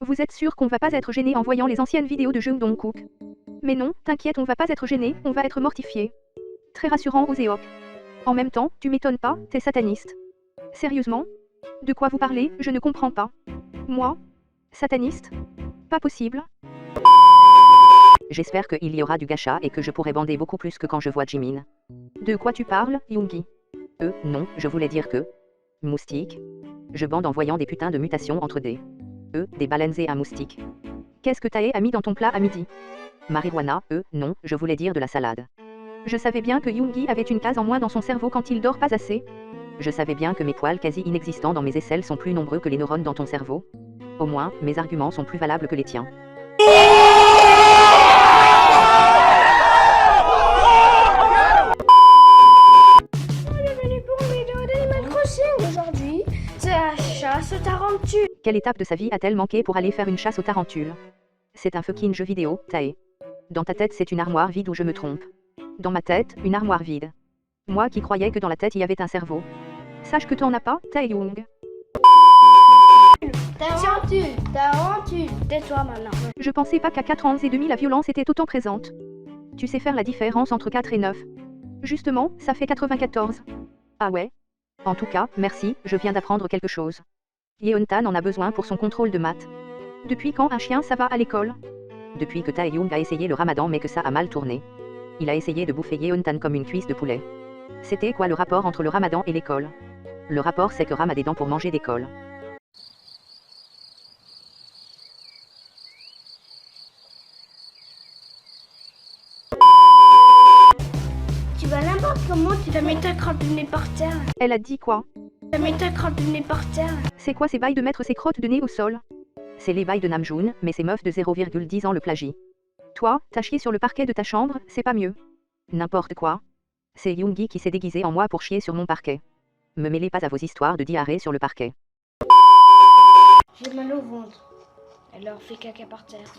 Vous êtes sûr qu'on va pas être gêné en voyant les anciennes vidéos de Jung Dong-kook? Mais non, t'inquiète, on va pas être gêné, on va être mortifié. Très rassurant aux Eok. En même temps, tu m'étonnes pas, t'es sataniste. Sérieusement? De quoi vous parlez, je ne comprends pas. Moi? Sataniste? Pas possible. J'espère qu'il y aura du gacha et que je pourrai bander beaucoup plus que quand je vois Jimin. De quoi tu parles, Yoongi? Non, je voulais dire que... Moustique. Je bande en voyant des putains de mutations entre des baleines et un moustique. Qu'est-ce que Tae a mis dans ton plat à midi? Marijuana, non, je voulais dire de la salade. Je savais bien que Yoongi avait une case en moins dans son cerveau quand il dort pas assez. Je savais bien que mes poils quasi inexistants dans mes aisselles sont plus nombreux que les neurones dans ton cerveau. Au moins, mes arguments sont plus valables que les tiens. Bienvenue pour une vidéo d'Animal Crossing. Aujourd'hui, c'est la chasse aux tarentules. Quelle étape de sa vie a-t-elle manqué pour aller faire une chasse aux tarentules? C'est un fucking jeu vidéo, Tae. Dans ta tête c'est une armoire vide ou je me trompe? Dans ma tête, une armoire vide. Moi qui croyais que dans la tête il y avait un cerveau. Sache que t'en as pas, Taeyong. Tarentule, tais-toi maintenant. Je pensais pas qu'à 4 ans et demi la violence était autant présente. Tu sais faire la différence entre 4 et 9. Justement, ça fait 94. Ah ouais? En tout cas, merci, je viens d'apprendre quelque chose. Yeontan en a besoin pour son contrôle de maths. Depuis quand un chien ça va à l'école? Depuis que Taeyong a essayé le ramadan mais que ça a mal tourné. Il a essayé de bouffer Yeontan comme une cuisse de poulet. C'était quoi le rapport entre le ramadan et l'école? Le rapport c'est que Ram a des dents pour manger d'école. Tu vas n'importe comment, tu vas mettre ta crotte de nez par terre. Elle a dit quoi? Tu vas mettre ta crotte de nez par terre. C'est quoi ces bails de mettre ses crottes de nez au sol? C'est les bails de Namjoon, mais ces meufs de 0,10 ans le plagient. Toi, t'as chié sur le parquet de ta chambre, c'est pas mieux. N'importe quoi. C'est Yoongi qui s'est déguisé en moi pour chier sur mon parquet. Me mêlez pas à vos histoires de diarrhée sur le parquet. J'ai mal au ventre. Alors fais caca par terre.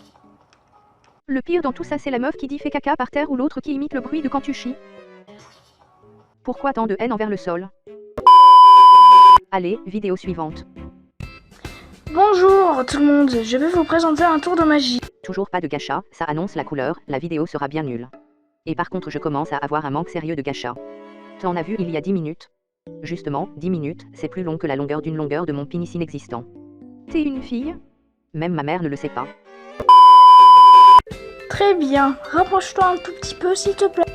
Le pire dans tout ça c'est la meuf qui dit fais caca par terre ou l'autre qui imite le bruit de quand tu chies. Pourquoi tant de haine envers le sol? Allez, vidéo suivante. Bonjour tout le monde, je vais vous présenter un tour de magie. Toujours pas de gacha, ça annonce la couleur, la vidéo sera bien nulle. Et par contre je commence à avoir un manque sérieux de gacha. T'en as vu il y a 10 minutes? Justement, 10 minutes, c'est plus long que la longueur d'une longueur de mon pénis inexistant. T'es une fille? Même ma mère ne le sait pas. Très bien, rapproche-toi un tout petit peu s'il te plaît.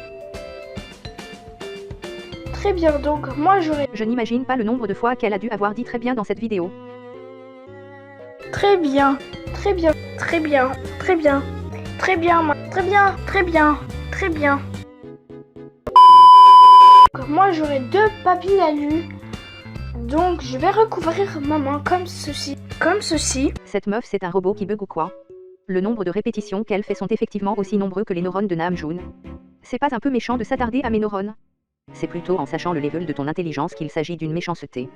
Très bien, donc moi j'aurais... Je n'imagine pas le nombre de fois qu'elle a dû avoir dit très bien dans cette vidéo. Très bien, très bien, très bien, très bien, très bien, très bien, très bien, très bien. Moi j'aurai 2 papilles à lu. Donc je vais recouvrir ma main comme ceci. Comme ceci. Cette meuf c'est un robot qui bug ou quoi? Le nombre de répétitions qu'elle fait sont effectivement aussi nombreux que les neurones de Namjoon. C'est pas un peu méchant de s'attarder à mes neurones? C'est plutôt en sachant le level de ton intelligence qu'il s'agit d'une méchanceté.